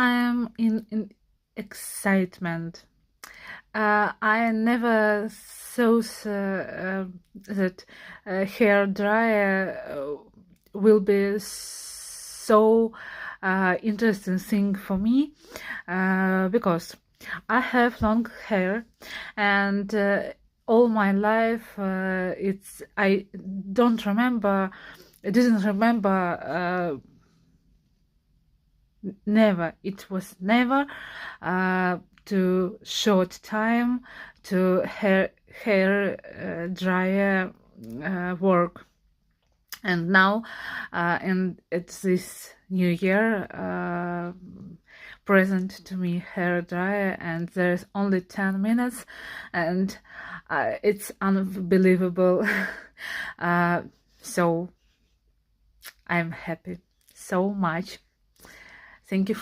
I am in excitement. I never thought that hair dryer will be so interesting thing for me because I have long hair and all my life I don't remember I didn't remember never. It was never to short time to hair dryer work. And now, and it's this new year, present to me hair dryer, and there's only 10 minutes, and it's unbelievable. So I'm happy so much. Thank you for